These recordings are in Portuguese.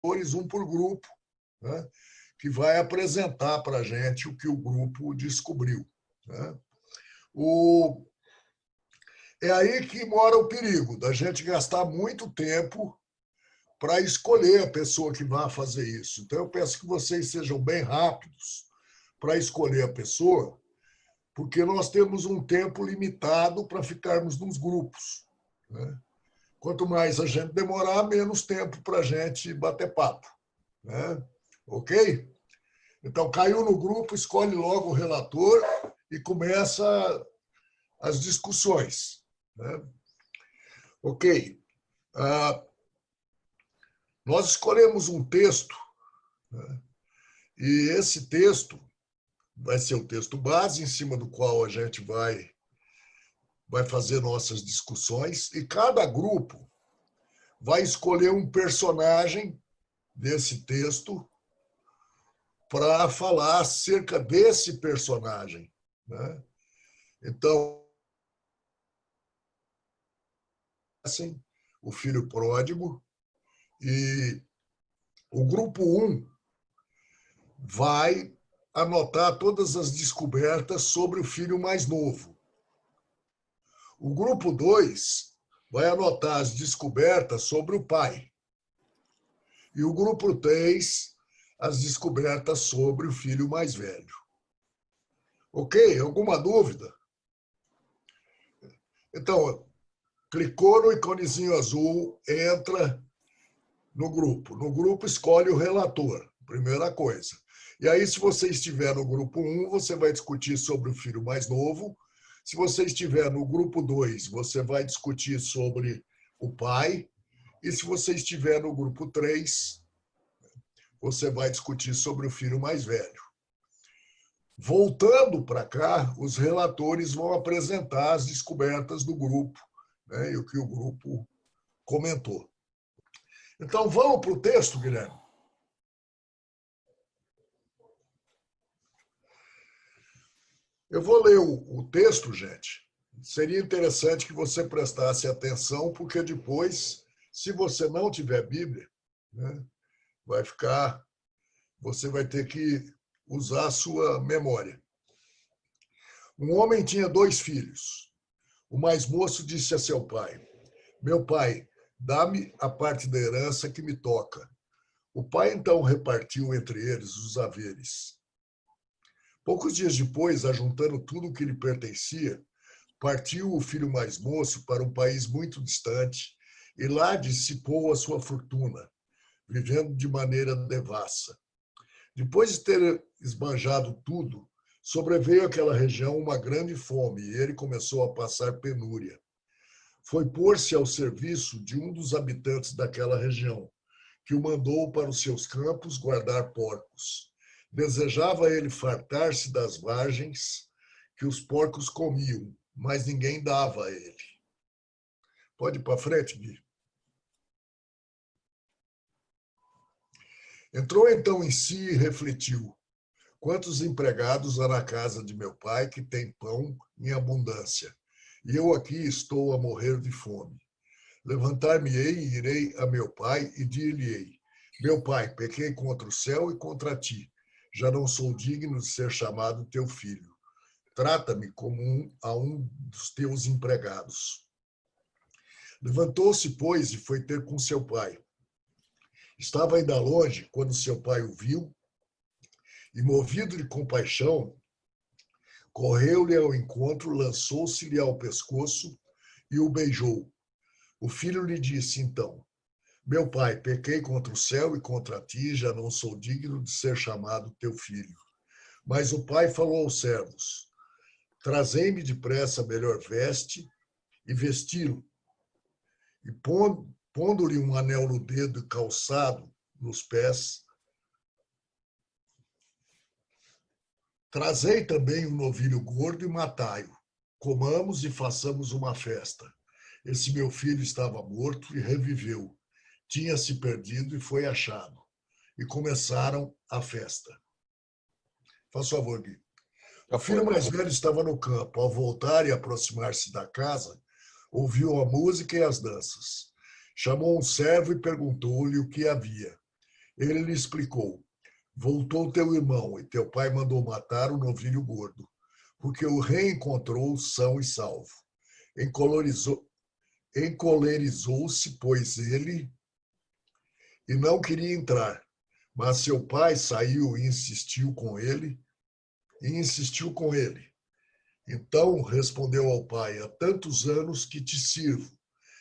um por grupo, né, que vai apresentar para a gente o que o grupo descobriu. Né? É aí que mora o perigo da gente gastar muito tempo para escolher a pessoa que vai fazer isso. Então, eu peço que vocês sejam bem rápidos para escolher a pessoa, porque nós temos um tempo limitado para ficarmos nos grupos. Né? Quanto mais a gente demorar, menos tempo para a gente bater papo. Né? Ok? Então, caiu no grupo, escolhe logo o relator e começa as discussões. Né? Ok. Nós escolhemos um texto, né? E esse texto vai ser o texto base, em cima do qual a gente vai fazer nossas discussões, e cada grupo vai escolher um personagem desse texto para falar acerca desse personagem. Né? Então, assim, o filho pródigo, e o grupo 1 vai anotar todas as descobertas sobre o filho mais novo. O grupo 2 vai anotar as descobertas sobre o pai. E o grupo 3, as descobertas sobre o filho mais velho. Ok? Alguma dúvida? Então, clicou no iconezinho azul, entra no grupo. No grupo, escolhe o relator, primeira coisa. E aí, se você estiver no grupo 1, você vai discutir sobre o filho mais novo. Se você estiver no grupo 2, você vai discutir sobre o pai. E se você estiver no grupo 3, você vai discutir sobre o filho mais velho. Voltando para cá, os relatores vão apresentar as descobertas do grupo, né, e o que o grupo comentou. Então, vamos para o texto, Guilherme? Eu vou ler o texto, gente. Seria interessante que você prestasse atenção, porque depois, se você não tiver Bíblia, né, você vai ter que usar a sua memória. Um homem tinha 2 filhos. O mais moço disse a seu pai: meu pai, dá-me a parte da herança que me toca. O pai então repartiu entre eles os haveres. Poucos dias depois, ajuntando tudo o que lhe pertencia, partiu o filho mais moço para um país muito distante e lá dissipou a sua fortuna, vivendo de maneira devassa. Depois de ter esbanjado tudo, sobreveio àquela região uma grande fome e ele começou a passar penúria. Foi pôr-se ao serviço de um dos habitantes daquela região, que o mandou para os seus campos guardar porcos. Desejava ele fartar-se das vagens que os porcos comiam, mas ninguém dava a ele. Pode ir para frente, Gui. Entrou então em si e refletiu: quantos empregados há na casa de meu pai que tem pão em abundância, e eu aqui estou a morrer de fome. Levantar-me-ei e irei a meu pai e dir-lhe-ei: meu pai, pequei contra o céu e contra ti. Já não sou digno de ser chamado teu filho. Trata-me como a um dos teus empregados. Levantou-se, pois, e foi ter com seu pai. Estava ainda longe quando seu pai o viu e, movido de compaixão, correu-lhe ao encontro, lançou-se-lhe ao pescoço e o beijou. O filho lhe disse então: meu pai, pequei contra o céu e contra ti, já não sou digno de ser chamado teu filho. Mas o pai falou aos servos: trazei-me depressa a melhor veste e vesti-lo. E pondo-lhe um anel no dedo e calçado nos pés, trazei também um novilho gordo e matai-o. Comamos e façamos uma festa. Esse meu filho estava morto e reviveu. Tinha se perdido e foi achado. E começaram a festa. Faz favor, Gui. O filho mais velho estava no campo. Ao voltar e aproximar-se da casa, ouviu a música e as danças. Chamou um servo e perguntou-lhe o que havia. Ele lhe explicou: voltou teu irmão e teu pai mandou matar o novilho gordo, porque o reencontrou são e salvo. Encolerizou-se, pois ele, e não queria entrar. Mas seu pai saiu e insistiu com ele. Então respondeu ao pai: há tantos anos que te sirvo,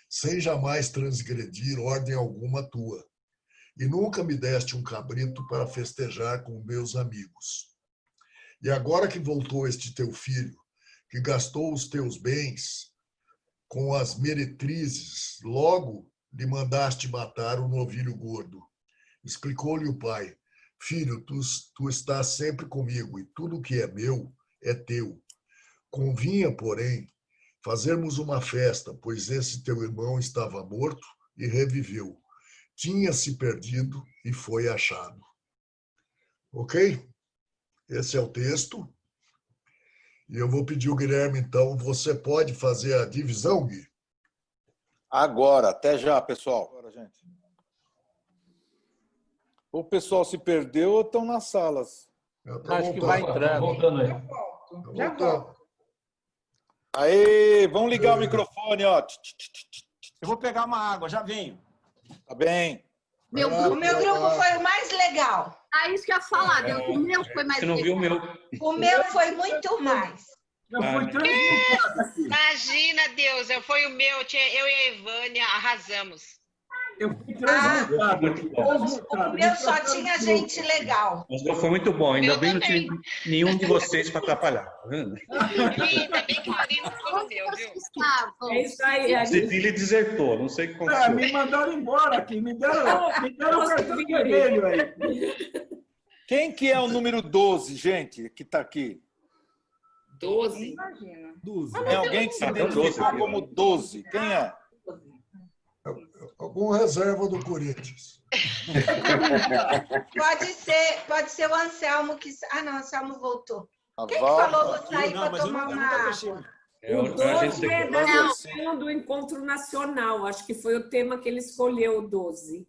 sem jamais transgredir ordem alguma tua, e nunca me deste um cabrito para festejar com meus amigos. E agora que voltou este teu filho, que gastou os teus bens com as meretrizes, logo lhe mandaste matar o novilho gordo. Explicou-lhe o pai: filho, tu estás sempre comigo, e tudo que é meu é teu. Convinha, porém, fazermos uma festa, pois esse teu irmão estava morto e reviveu. Tinha se perdido e foi achado. Ok? Esse é o texto. E eu vou pedir o Guilherme, então, você pode fazer a divisão, Gui? Agora, até já, pessoal. Agora, gente. O pessoal se perdeu ou estão nas salas? Acho que vai entrando. Voltando aí. Já volto. Aí, vamos ligar o microfone, ó. Eu vou pegar uma água, já venho. Tá bem. O meu grupo foi o mais legal. Isso que eu ia falar, o meu foi mais Você não viu o meu? O meu foi muito mais. Eu fui transmutado aqui. Imagina, Deus, foi o meu, eu e a Ivânia arrasamos. Eu fui transmutado. Muito bom. O meu só tinha gente legal. Mas foi muito bom. Ainda Eu bem não também. tinha nenhum de vocês para atrapalhar. Tá vendo? Ainda bem que o Ari não foi o meu, viu? É isso aí, O Civile desertou, não sei o que aconteceu. Me mandaram embora aqui, me deram o cartão vermelho aí. Quem que é o número 12, gente, que está aqui? 12. Imagina. Tem alguém que se identificar como 12. Quem é? Algum reserva do Corinthians. Pode ser o Anselmo que... Ah, não, o Anselmo voltou. A Quem que Val. falou para sair para tomar uma água? O 12 é da questão do encontro nacional. Acho que foi o tema que ele escolheu, o 12.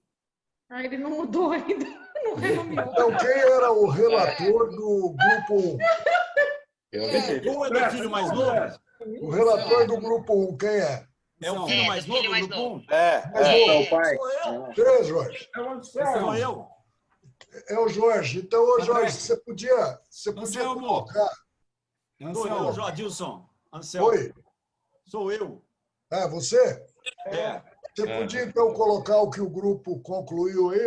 Ele não mudou ainda. Não renomeou. Então, quem era o relator do grupo 1? Eu avisei. Ou é do filho mais novo? O relator do grupo 1, quem é? É o filho mais novo? filho mais do novo. grupo? É o pai. Você, Jorge? Sou eu. É o Jorge. Então, ô Jorge, você podia Anselmo. colocar... Sou eu, Jodilson. Anselmo. Oi? Sou eu. Ah, você? É. Você podia, então, colocar o que o grupo concluiu aí?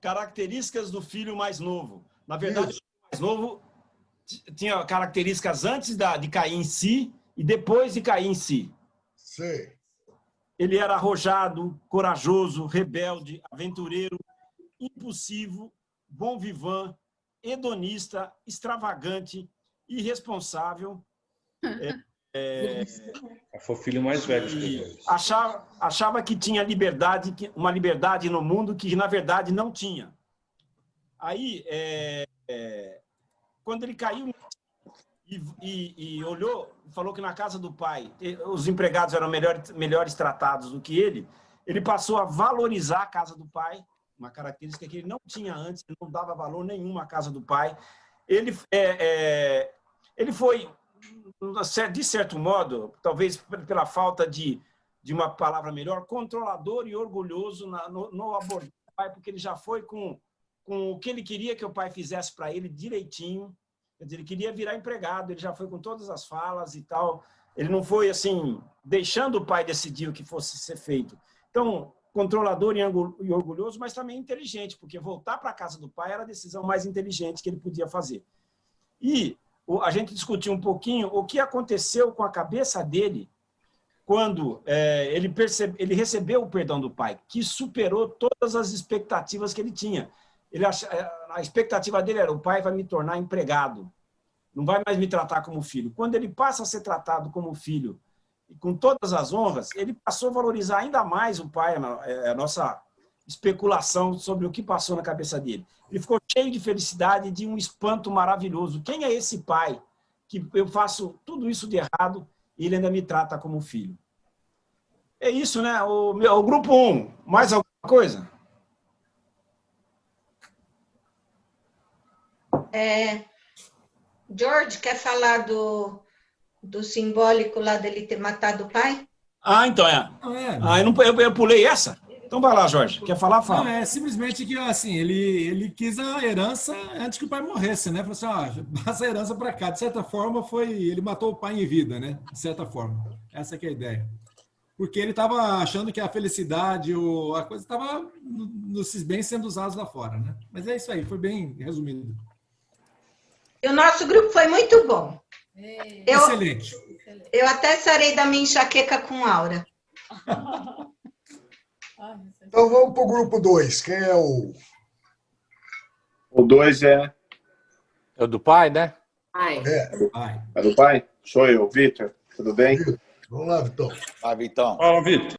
Características do filho mais novo. Na verdade, o filho mais novo tinha características antes de cair em si e depois de cair em si. Sei. Ele era arrojado, corajoso, rebelde, aventureiro, impulsivo, bom vivant, hedonista, extravagante, irresponsável. Foi o filho mais velho que E escreveu isso. achava que tinha liberdade, uma liberdade no mundo que, na verdade, não tinha. Aí, quando ele caiu e olhou, falou que na casa do pai os empregados eram melhores tratados do que ele passou a valorizar a casa do pai, uma característica que ele não tinha antes, ele não dava valor nenhum à casa do pai. Ele foi, de certo modo, talvez pela falta de uma palavra melhor, controlador e orgulhoso no abordar do pai, porque ele já foi com o que ele queria que o pai fizesse para ele direitinho. Quer dizer, ele queria virar empregado, ele já foi com todas as falas e tal. Ele não foi, assim, deixando o pai decidir o que fosse ser feito. Então, controlador e orgulhoso, mas também inteligente, porque voltar para a casa do pai era a decisão mais inteligente que ele podia fazer. E a gente discutiu um pouquinho o que aconteceu com a cabeça dele quando ele recebeu o perdão do pai, que superou todas as expectativas que ele tinha. A expectativa dele era: o pai vai me tornar empregado, não vai mais me tratar como filho. Quando ele passa a ser tratado como filho, e com todas as honras, ele passou a valorizar ainda mais o pai, a nossa especulação sobre o que passou na cabeça dele. Ele ficou cheio de felicidade e de um espanto maravilhoso. Quem é esse pai que eu faço tudo isso de errado e ele ainda me trata como filho? É isso, né? O grupo 1. Mais alguma coisa? George, quer falar do simbólico lá dele ter matado o pai? Então eu pulei essa? Então vai lá, Jorge. Quer falar? Fala. Não, é simplesmente que assim, ele quis a herança antes que o pai morresse, né? Falou assim, passa a herança para cá. De certa forma, ele matou o pai em vida, né? De certa forma. Essa que é a ideia. Porque ele estava achando que a felicidade, a coisa estava nos bens sendo usados lá fora, né? Mas é isso aí, foi bem resumido. E o nosso grupo foi muito bom. Excelente. Eu até sarei da minha enxaqueca com Aura. Então vamos para o grupo 2. Quem é o... O 2 É o do pai, né? É do pai? Sou eu, Vitor. Tudo bem? Vamos lá, Vitão. Vai, Vitão. Fala, Vitor.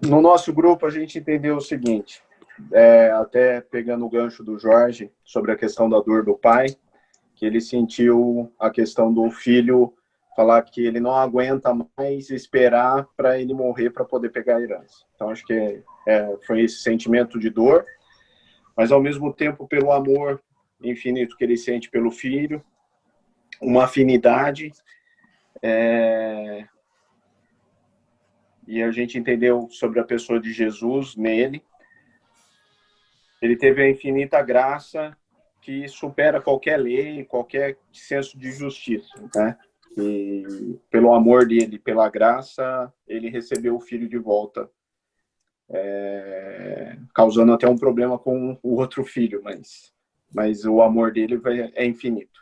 No nosso grupo, a gente entendeu o seguinte, até pegando o gancho do Jorge, sobre a questão da dor do pai, que ele sentiu a questão do filho falar que ele não aguenta mais esperar para ele morrer para poder pegar a herança. Então, acho que foi esse sentimento de dor, mas, ao mesmo tempo, pelo amor infinito que ele sente pelo filho, uma afinidade, e a gente entendeu sobre a pessoa de Jesus nele. Ele teve a infinita graça que supera qualquer lei, qualquer senso de justiça, né? E pelo amor dele, pela graça, ele recebeu o filho de volta, causando até um problema com o outro filho, mas o amor dele é infinito.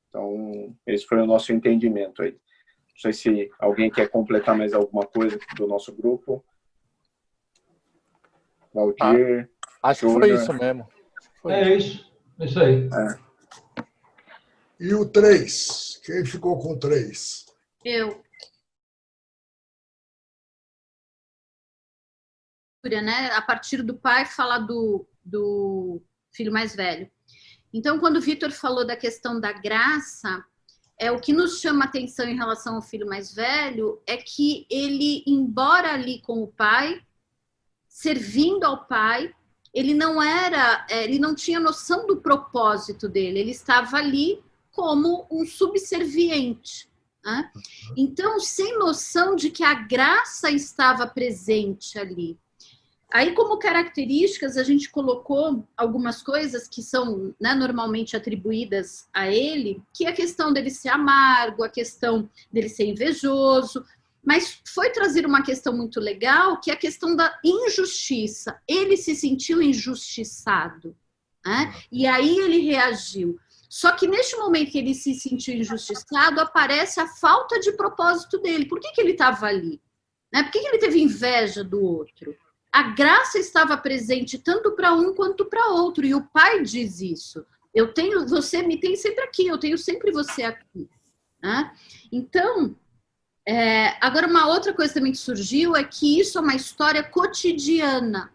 Então, esse foi o nosso entendimento aí. Não sei se alguém quer completar mais alguma coisa do nosso grupo. Valdir. Acho que foi isso mesmo. Isso aí. E o 3? Quem ficou com 3? Eu. Né? A partir do pai, falar do filho mais velho. Então, quando o Vitor falou da questão da graça, o que nos chama atenção em relação ao filho mais velho é que ele, embora ali com o pai, servindo ao pai, ele não tinha noção do propósito dele, ele estava ali como um subserviente, né? Então, sem noção de que a graça estava presente ali. Aí, como características, a gente colocou algumas coisas que são, né, normalmente atribuídas a ele, que é a questão dele ser amargo, a questão dele ser invejoso, mas foi trazer uma questão muito legal, que é a questão da injustiça. Ele se sentiu injustiçado, né? E aí ele reagiu. Só que neste momento que ele se sentiu injustiçado, aparece a falta de propósito dele. Por que ele estava ali? Né? Por que ele teve inveja do outro? A graça estava presente tanto para um quanto para outro. E o pai diz isso. Você me tem sempre aqui, eu tenho sempre você aqui. Né? Então, agora uma outra coisa também que surgiu é que isso é uma história cotidiana.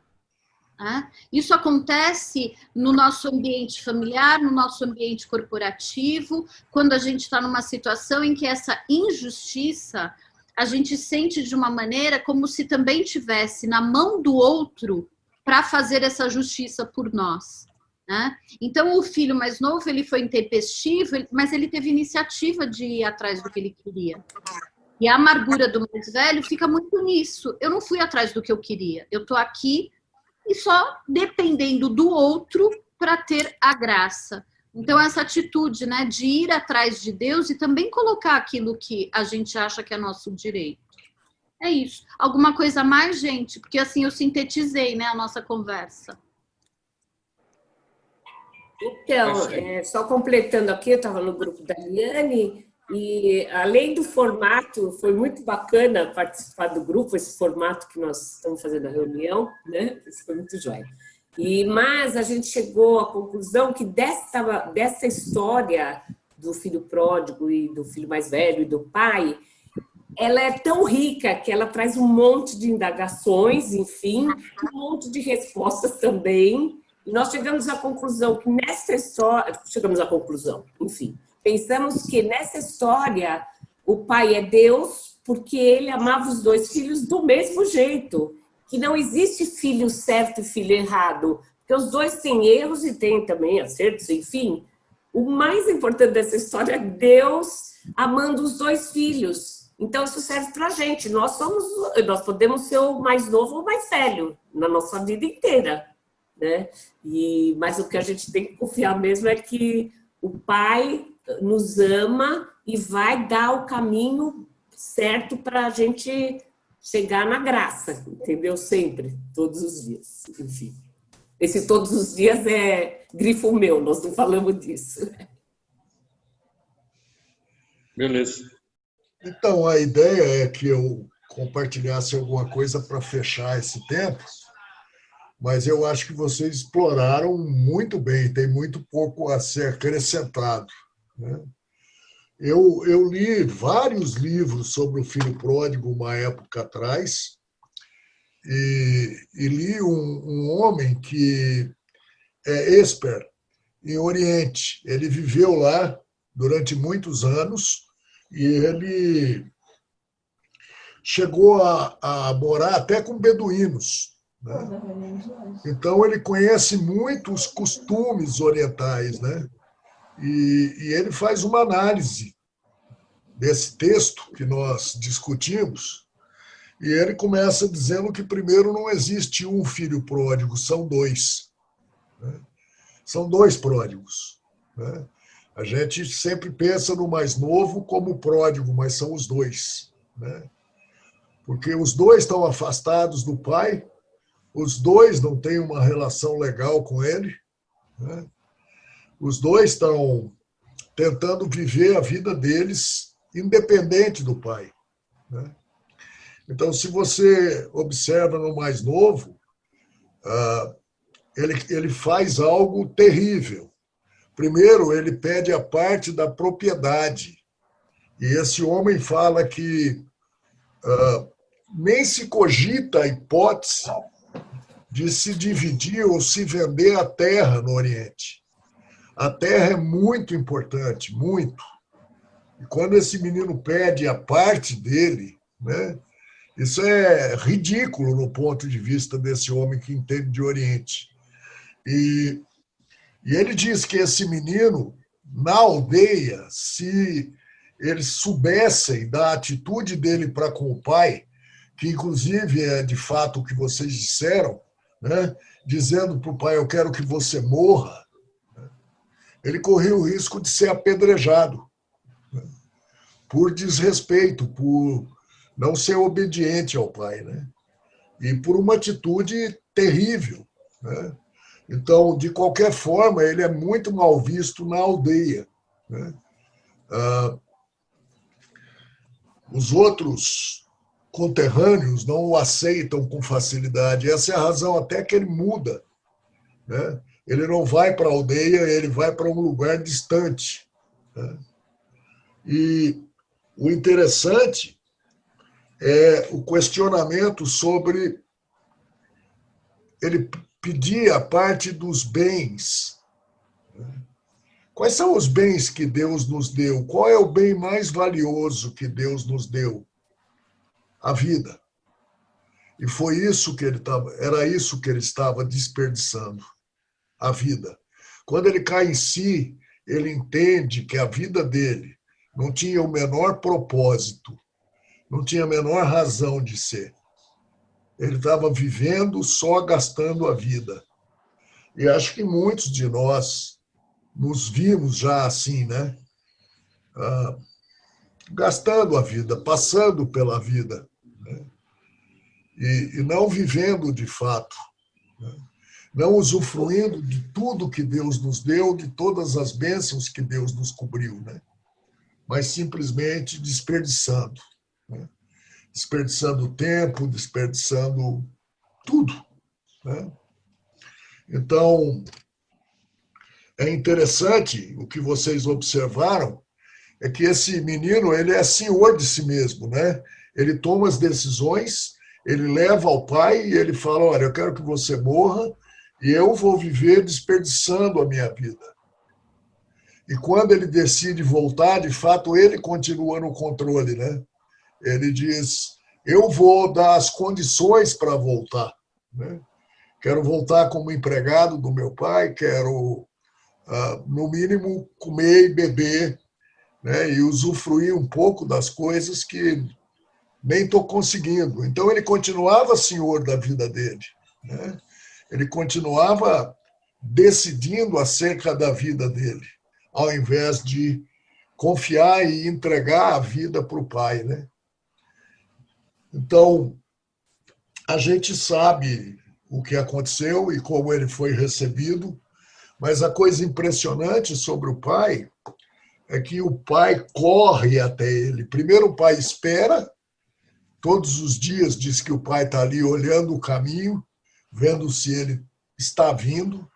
Né? Isso acontece no nosso ambiente familiar, no nosso ambiente corporativo, quando a gente está numa situação em que essa injustiça a gente sente de uma maneira como se também tivesse na mão do outro para fazer essa justiça por nós. Né? Então, o filho mais novo, ele foi intempestivo, mas ele teve iniciativa de ir atrás do que ele queria. E a amargura do mais velho fica muito nisso. Eu não fui atrás do que eu queria. Eu estou aqui e só dependendo do outro para ter a graça. Então, essa atitude, né, de ir atrás de Deus e também colocar aquilo que a gente acha que é nosso direito. É isso. Alguma coisa a mais, gente? Porque assim eu sintetizei, né, a nossa conversa. Então, só completando aqui, eu estava no grupo da Liane e, além do formato, foi muito bacana participar do grupo, esse formato que nós estamos fazendo a reunião, né? Isso foi muito jóia. Mas a gente chegou à conclusão que dessa história do filho pródigo e do filho mais velho e do pai, ela é tão rica que ela traz um monte de indagações, enfim, um monte de respostas também. E nós chegamos à conclusão que nessa história... pensamos que nessa história o pai é Deus porque ele amava os dois filhos do mesmo jeito. Que não existe filho certo e filho errado, Porque os dois têm erros e têm também acertos, enfim. O mais importante dessa história é Deus amando os dois filhos. Então, isso serve para a gente. Nós podemos ser o mais novo ou o mais velho na nossa vida inteira, né? Mas o que a gente tem que confiar mesmo é que o Pai nos ama e vai dar o caminho certo para a gente chegar na graça, entendeu? Sempre, todos os dias, enfim. Esse todos os dias é grifo meu, nós não falamos disso. Beleza. Então, a ideia é que eu compartilhasse alguma coisa para fechar esse tempo, mas eu acho que vocês exploraram muito bem, tem muito pouco a ser acrescentado, né? Eu li vários livros sobre o filho pródigo uma época atrás e li um homem que é expert em Oriente. Ele viveu lá durante muitos anos e ele chegou a morar até com beduínos, né? Então, ele conhece muito os costumes orientais, né? E ele faz uma análise desse texto que nós discutimos, e ele começa dizendo que, primeiro, não existe um filho pródigo, são dois, né? São dois pródigos, né? A gente sempre pensa no mais novo como pródigo, mas são os dois, né? Porque os dois estão afastados do pai, os dois não têm uma relação legal com ele, né? Os dois estão tentando viver a vida deles independente do pai, né? Então, se você observa no mais novo, ele faz algo terrível. Primeiro, ele pede a parte da propriedade. E esse homem fala que nem se cogita a hipótese de se dividir ou se vender a terra no Oriente. A terra é muito importante, muito. E quando esse menino pede a parte dele, né, isso é ridículo no ponto de vista desse homem que entende de Oriente. E ele diz que esse menino, na aldeia, se eles soubessem da atitude dele para com o pai, que inclusive é de fato o que vocês disseram, né, dizendo para o pai, eu quero que você morra, ele corria o risco de ser apedrejado, né, por desrespeito, por não ser obediente ao pai, né, e por uma atitude terrível, né. Então, de qualquer forma, ele é muito mal visto na aldeia, né. Os outros conterrâneos não o aceitam com facilidade. Essa é a razão até que ele muda, né? Ele não vai para a aldeia, ele vai para um lugar distante, né? E o interessante é o questionamento sobre ele pedir a parte dos bens. Quais são os bens que Deus nos deu? Qual é o bem mais valioso que Deus nos deu? A vida. E foi isso que era isso que ele estava desperdiçando, a vida. Quando ele cai em si, ele entende que a vida dele não tinha o menor propósito, não tinha a menor razão de ser. Ele estava vivendo só gastando a vida. E acho que muitos de nós nos vimos já assim, né? Gastando a vida, passando pela vida, né? E não vivendo de fato, né? Não usufruindo de tudo que Deus nos deu, de todas as bênçãos que Deus nos cobriu, né? Mas simplesmente desperdiçando, né? Desperdiçando tempo, desperdiçando tudo, né? Então, é interessante o que vocês observaram, é que esse menino, ele é senhor de si mesmo, né? Ele toma as decisões, ele leva ao pai e ele fala, olha, eu quero que você morra e eu vou viver desperdiçando a minha vida. E quando ele decide voltar, de fato, ele continua no controle, né? Ele diz, eu vou dar as condições para voltar, né? quero voltar como empregado do meu pai, quero, no mínimo, comer e beber, né, e usufruir um pouco das coisas que nem estou conseguindo. Então, ele continuava senhor da vida dele, né? Ele continuava decidindo acerca da vida dele, ao invés de confiar e entregar a vida para o pai, né? Então, a gente sabe o que aconteceu e como ele foi recebido, mas a coisa impressionante sobre o pai é que o pai corre até ele. Primeiro o pai espera, todos os dias diz que o pai está ali olhando o caminho, vendo se ele está vindo,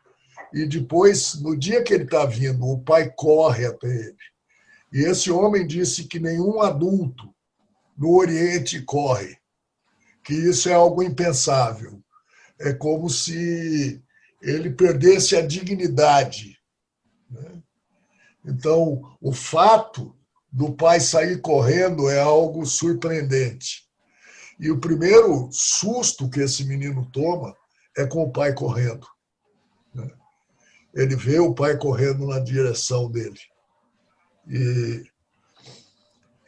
e depois, no dia que ele está vindo, o pai corre até ele. E esse homem disse que nenhum adulto no Oriente corre, que isso é algo impensável. É como se ele perdesse a dignidade, né? Então, o fato do pai sair correndo é algo surpreendente. E o primeiro susto que esse menino toma é com o pai correndo, né? Ele vê o pai correndo na direção dele. E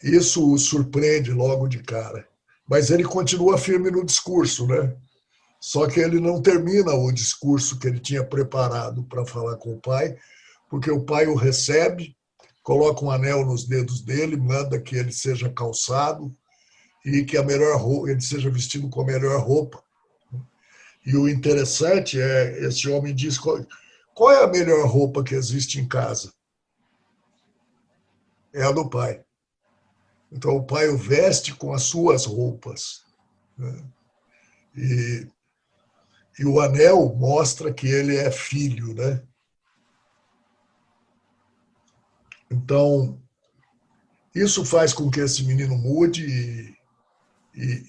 isso o surpreende logo de cara. Mas ele continua firme no discurso, né? Só que ele não termina o discurso que ele tinha preparado para falar com o pai, porque o pai o recebe, coloca um anel nos dedos dele, manda que ele seja calçado e que ele seja vestido com a melhor roupa. E o interessante é, esse homem diz, qual é a melhor roupa que existe em casa? É a do pai. Então o pai o veste com as suas roupas, né? E o anel mostra que ele é filho, né? Então, isso faz com que esse menino mude e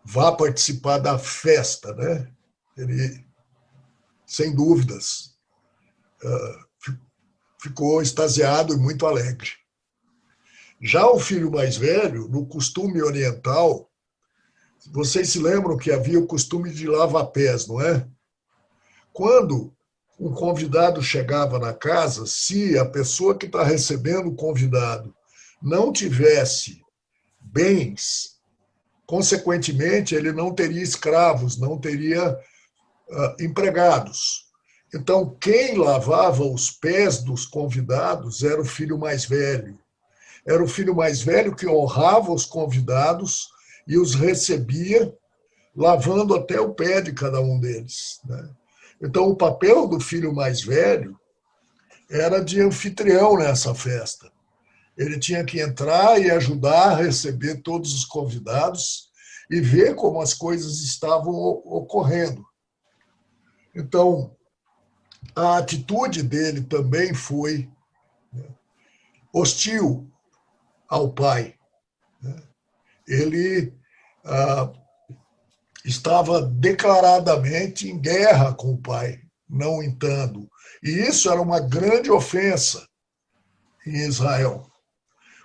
vá participar da festa, né? Ele, sem dúvidas, ficou extasiado e muito alegre. Já o filho mais velho, no costume oriental, vocês se lembram que havia o costume de lava-pés, não é? Quando um convidado chegava na casa, se a pessoa que está recebendo o convidado não tivesse bens, consequentemente, ele não teria escravos, não teria empregados. Então, quem lavava os pés dos convidados era o filho mais velho. Era o filho mais velho que honrava os convidados e os recebia, lavando até o pé de cada um deles, né? Então, o papel do filho mais velho era de anfitrião nessa festa. Ele tinha que entrar e ajudar a receber todos os convidados e ver como as coisas estavam ocorrendo. Então, a atitude dele também foi hostil ao pai. Ele estava declaradamente em guerra com o pai, não entando. E isso era uma grande ofensa em Israel.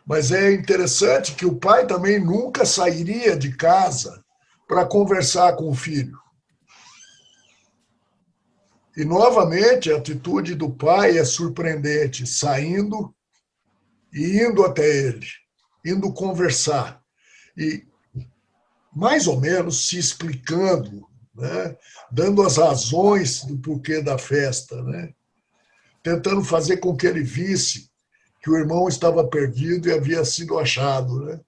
Mas é interessante que o pai também nunca sairia de casa para conversar com o filho. E, novamente, a atitude do pai é surpreendente, saindo e indo até ele, indo conversar. E, mais ou menos, se explicando, né? Dando as razões do porquê da festa, né? Tentando fazer com que ele visse que o irmão estava perdido e havia sido achado, né?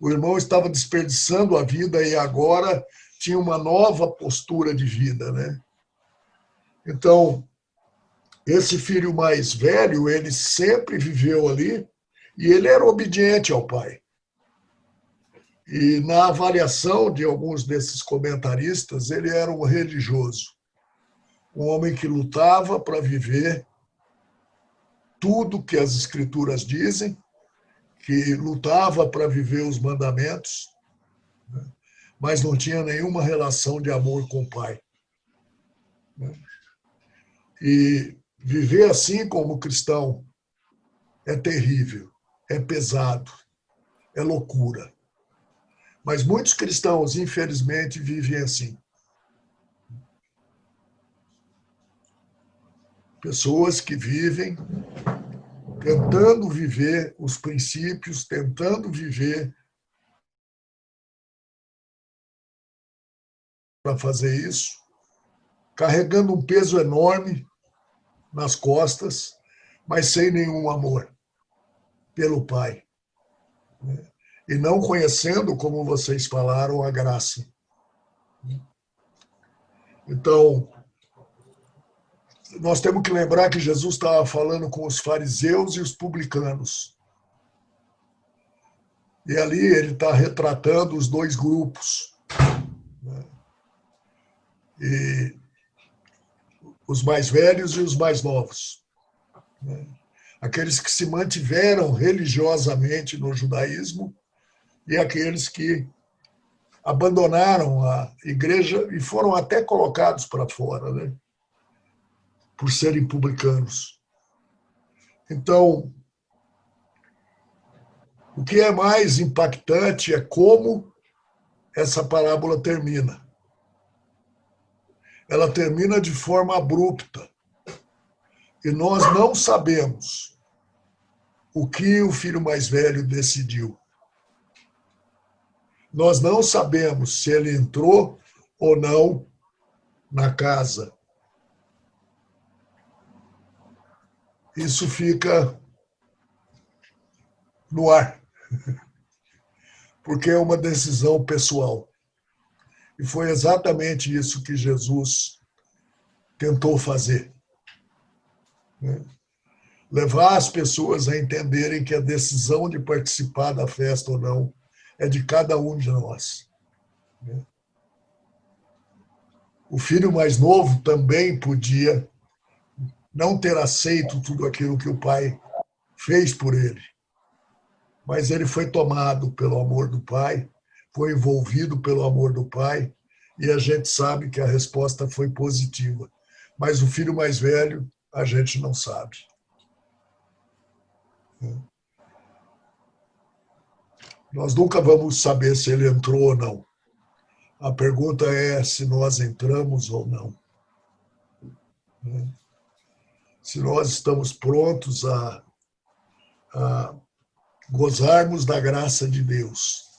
O irmão estava desperdiçando a vida e agora tinha uma nova postura de vida, né? Então, esse filho mais velho, ele sempre viveu ali e ele era obediente ao pai. E na avaliação de alguns desses comentaristas, ele era um religioso, um homem que lutava para viver tudo que as escrituras dizem, que lutava para viver os mandamentos, né? Mas não tinha nenhuma relação de amor com o pai, né? E viver assim como cristão é terrível, é pesado, é loucura. Mas muitos cristãos, infelizmente, vivem assim. Pessoas que vivem tentando viver os princípios, tentando viver para fazer isso, carregando um peso enorme nas costas, mas sem nenhum amor pelo Pai. E não conhecendo, como vocês falaram, a graça. Então, nós temos que lembrar que Jesus estava falando com os fariseus e os publicanos. E ali ele está retratando os dois grupos. E os mais velhos e os mais novos. Aqueles que se mantiveram religiosamente no judaísmo e aqueles que abandonaram a igreja e foram até colocados para fora, né? Por serem publicanos. Então, o que é mais impactante é como essa parábola termina. Ela termina de forma abrupta. E nós não sabemos o que o filho mais velho decidiu. Nós não sabemos se ele entrou ou não na casa. Isso fica no ar, porque é uma decisão pessoal. E foi exatamente isso que Jesus tentou fazer. Levar as pessoas a entenderem que a decisão de participar da festa ou não é de cada um de nós. O filho mais novo também podia não ter aceito tudo aquilo que o pai fez por ele. Mas ele foi tomado pelo amor do pai, foi envolvido pelo amor do pai, e a gente sabe que a resposta foi positiva. Mas o filho mais velho, a gente não sabe. Nós nunca vamos saber se ele entrou ou não. A pergunta é se nós entramos ou não. Se nós estamos prontos a gozarmos da graça de Deus,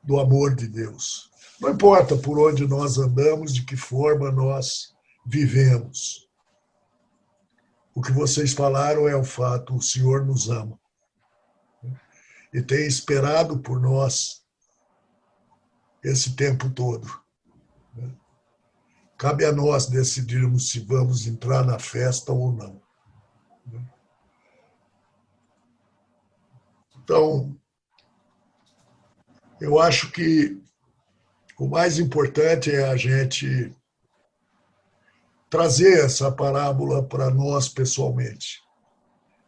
do amor de Deus. Não importa por onde nós andamos, de que forma nós vivemos. O que vocês falaram é o fato, o Senhor nos ama. E tem esperado por nós esse tempo todo. Cabe a nós decidirmos se vamos entrar na festa ou não. Então, eu acho que o mais importante é a gente trazer essa parábola para nós pessoalmente.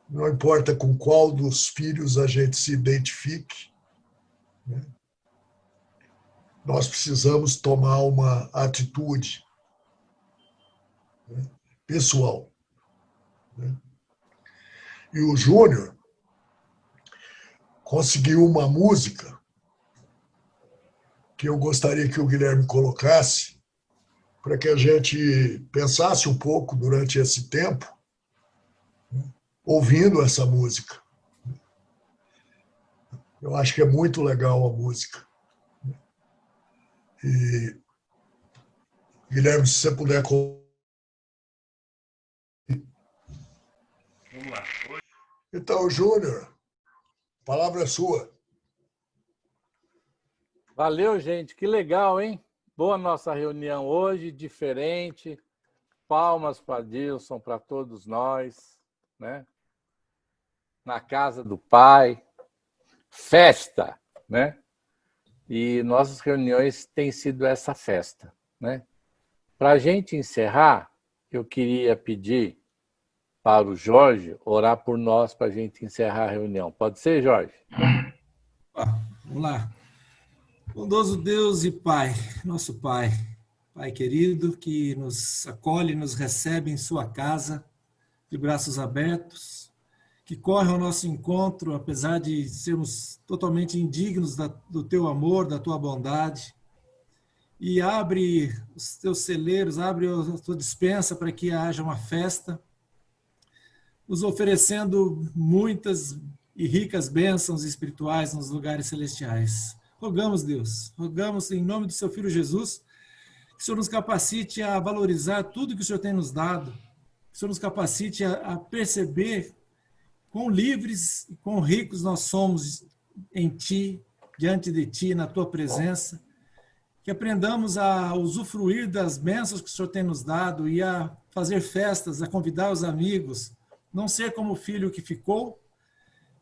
Não importa com qual dos filhos a gente se identifique, nós precisamos tomar uma atitude pessoal. E o Júnior conseguiu uma música que eu gostaria que o Guilherme colocasse para que a gente pensasse um pouco durante esse tempo ouvindo essa música. Eu acho que é muito legal a música. E, Guilherme, se você puder... Vamos lá. Então, Júnior, a palavra é sua. Valeu, gente. Que legal, hein? Boa nossa reunião hoje, diferente. Palmas para Dilson, para todos nós, né? Na casa do Pai. Festa, né? E nossas reuniões têm sido essa festa, né? Para a gente encerrar, eu queria pedir para o Jorge orar por nós para a gente encerrar a reunião. Pode ser, Jorge? Vamos lá. Bondoso Deus e Pai, nosso Pai, Pai querido, que nos acolhe, nos recebe em sua casa, de braços abertos, que corre ao nosso encontro, apesar de sermos totalmente indignos do teu amor, da tua bondade, e abre os teus celeiros, abre a tua despensa para que haja uma festa, nos oferecendo muitas e ricas bênçãos espirituais nos lugares celestiais. Rogamos, Deus, rogamos em nome do seu Filho Jesus, que o Senhor nos capacite a valorizar tudo que o Senhor tem nos dado, que o Senhor nos capacite a perceber quão livres e quão ricos nós somos em Ti, diante de Ti, na Tua presença, que aprendamos a usufruir das bênçãos que o Senhor tem nos dado e a fazer festas, a convidar os amigos, não ser como o filho que ficou,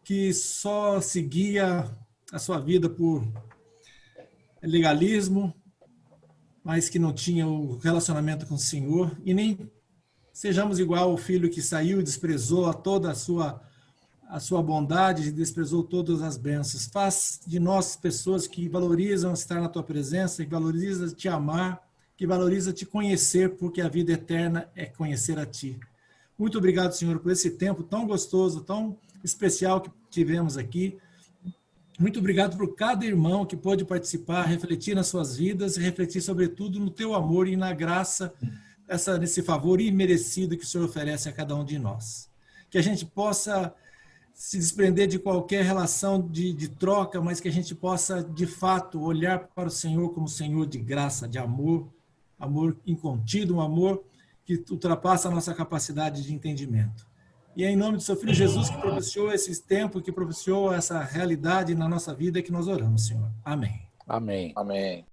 que só seguia a sua vida por legalismo, mas que não tinha o relacionamento com o Senhor, e nem sejamos igual ao filho que saiu e desprezou a toda a sua bondade e desprezou todas as bênçãos. Faz de nós pessoas que valorizam estar na Tua presença, que valorizam Te amar, que valorizam Te conhecer, porque a vida eterna é conhecer a Ti. Muito obrigado, Senhor, por esse tempo tão gostoso, tão especial que tivemos aqui. Muito obrigado por cada irmão que pôde participar, refletir nas suas vidas e refletir, sobretudo, no Teu amor e na graça, nesse favor imerecido que o Senhor oferece a cada um de nós. Que a gente possa se desprender de qualquer relação de troca, mas que a gente possa, de fato, olhar para o Senhor como Senhor de graça, de amor, amor incontido, um amor que ultrapassa a nossa capacidade de entendimento. E é em nome do seu Filho Jesus, que propiciou esse tempo, que propiciou essa realidade na nossa vida, que nós oramos, Senhor. Amém. Amém. Amém.